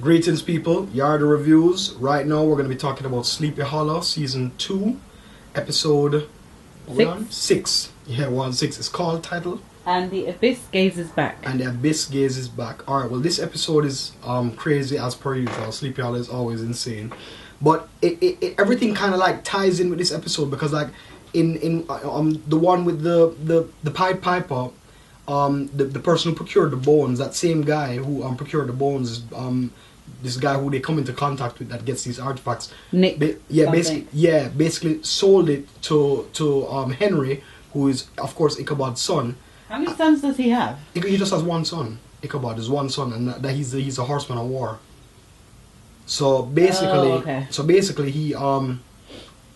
Greetings, people. Yarda Reviews. Right now, we're going to be talking about Sleepy Hollow Season 2, Episode 6. Yeah, 1-6. It's called title. And the Abyss Gazes Back. And the Abyss Gazes Back. Alright, well, this episode is crazy as per usual. Sleepy Hollow is always insane. But everything kind of like ties in with this episode because like in the one with the Pied Piper, the person who procured the bones, that same guy who procured the bones is this guy who they come into contact with that gets these artifacts. Nick. Basically sold it to Henry, who is of course Ichabod's son. How many sons does he have? He just has one son. Ichabod is one son, and that he's a horseman of war. So basically, he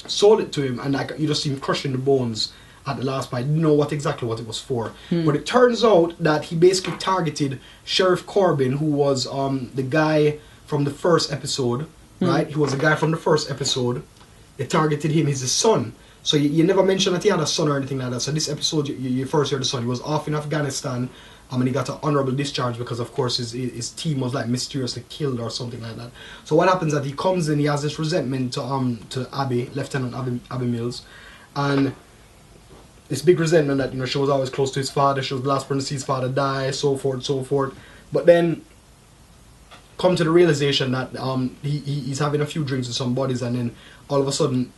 sold it to him, and like you just see him crushing the bones at the last part. I didn't know exactly what it was for, but it turns out that he basically targeted Sheriff Corbin, who was the guy from the first episode, right? He was the guy from the first episode. They targeted him. He's his son. So you never mentioned that he had a son or anything like that. So this episode, you first hear the son. He was off in Afghanistan, and he got an honorable discharge because, of course, his team was like mysteriously killed or something like that. So what happens is that he comes in, he has this resentment to Abbie, Lieutenant Abbie Mills, and this big resentment that she was always close to his father. She was the last person to see his father die, so forth, so forth. But then come to the realization that he's having a few drinks with some buddies, and then all of a sudden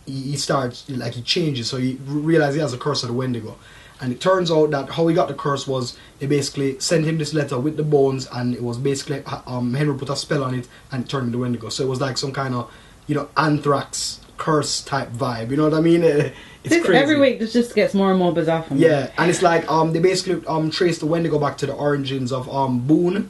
he starts, like, he changes. So he realizes he has a curse of the Wendigo. And it turns out that how he got the curse was they basically sent him this letter with the bones, and it was basically Henry put a spell on it and it turned him into Wendigo. So it was like some kind of anthrax curse type vibe. You know what I mean? It's crazy. Every week this just gets more and more bizarre for me. Yeah, and it's like they basically trace the Wendigo back to the origins of Boone,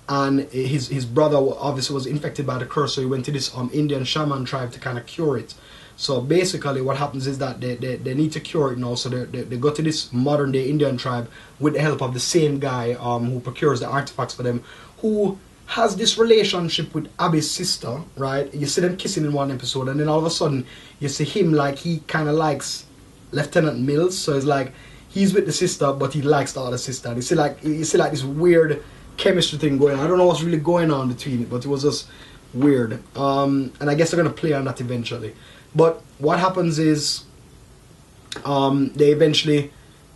and his brother obviously was infected by the curse, so he went to this Indian shaman tribe to kind of cure it. So basically what happens is that they need to cure it now, so they go to this modern day Indian tribe with the help of the same guy who procures the artifacts for them, who has this relationship with Abbie's sister, right? You see them kissing in one episode, and then all of a sudden you see him, like, he kind of likes Lieutenant Mills, so it's like he's with the sister but he likes the other sister, and you see like this weird chemistry thing going on. I don't know what's really going on between it, but it was just weird. And I guess they're going to play on that eventually. But what happens is they eventually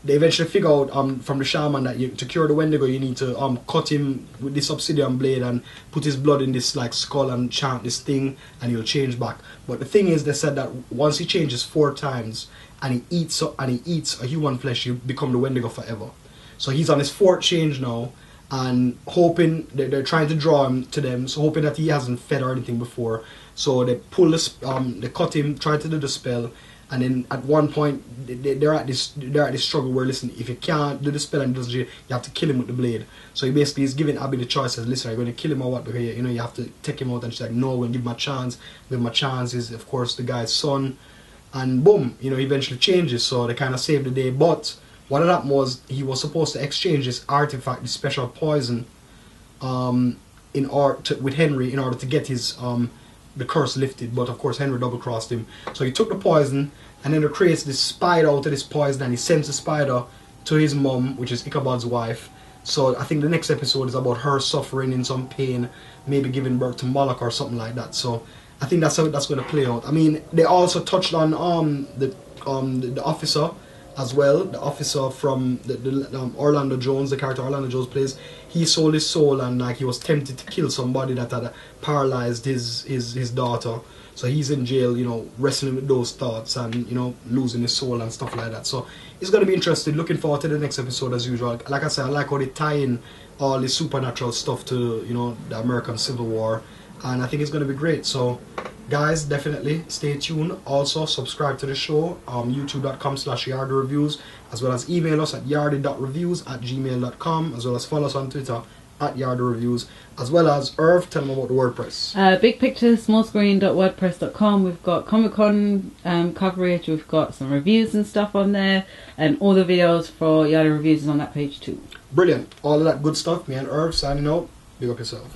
figure out from the shaman that to cure the Wendigo you need to cut him with this obsidian blade and put his blood in this like skull and chant this thing and he'll change back. But the thing is, they said that once he changes 4 times and he eats a human flesh, he'll become the Wendigo forever. So he's on his 4th change now, and hoping they're trying to draw him to them, so hoping that he hasn't fed or anything before. So they pull they cut him, try to do the spell, and then at one point they're at this struggle where, listen, if you can't do the spell and you have to kill him with the blade. So he basically is giving Abbie the choice, says, listen, are you going to kill him or what? Because you have to take him out, and she's like, no, we'll give him a chance. Give him a chance. Is of course the guy's son, and boom, he eventually changes. So they kind of saved the day. But what had happened was he was supposed to exchange this artifact, this special poison, with Henry in order to get his the curse lifted. But of course Henry double-crossed him. So he took the poison, and then he creates this spider out of this poison, and he sends the spider to his mom, which is Ichabod's wife. So I think the next episode is about her suffering in some pain, maybe giving birth to Moloch or something like that. So I think that's how that's going to play out. I mean, they also touched on the officer as well, the officer from the Orlando Jones, the character Orlando Jones plays. He sold his soul, and like he was tempted to kill somebody that had paralyzed his daughter. So he's in jail, wrestling with those thoughts and losing his soul and stuff like that. So it's gonna be interesting. Looking forward to the next episode as usual. Like I said, I like how they tie in all this supernatural stuff to the American Civil War, and I think it's gonna be great. So guys, definitely stay tuned. Also subscribe to the show, youtube.com/yardareviews, as well as email us at yardy.reviews@gmail.com, as well as follow us on Twitter @yardareviews, as well as Irv, tell them about the WordPress. Big picture, smallscreen.wordpress.com. We've got Comic-Con coverage, we've got some reviews and stuff on there, and all the videos for Yarda Reviews is on that page too. Brilliant. All of that good stuff. Me and Irv signing out. Big up yourself.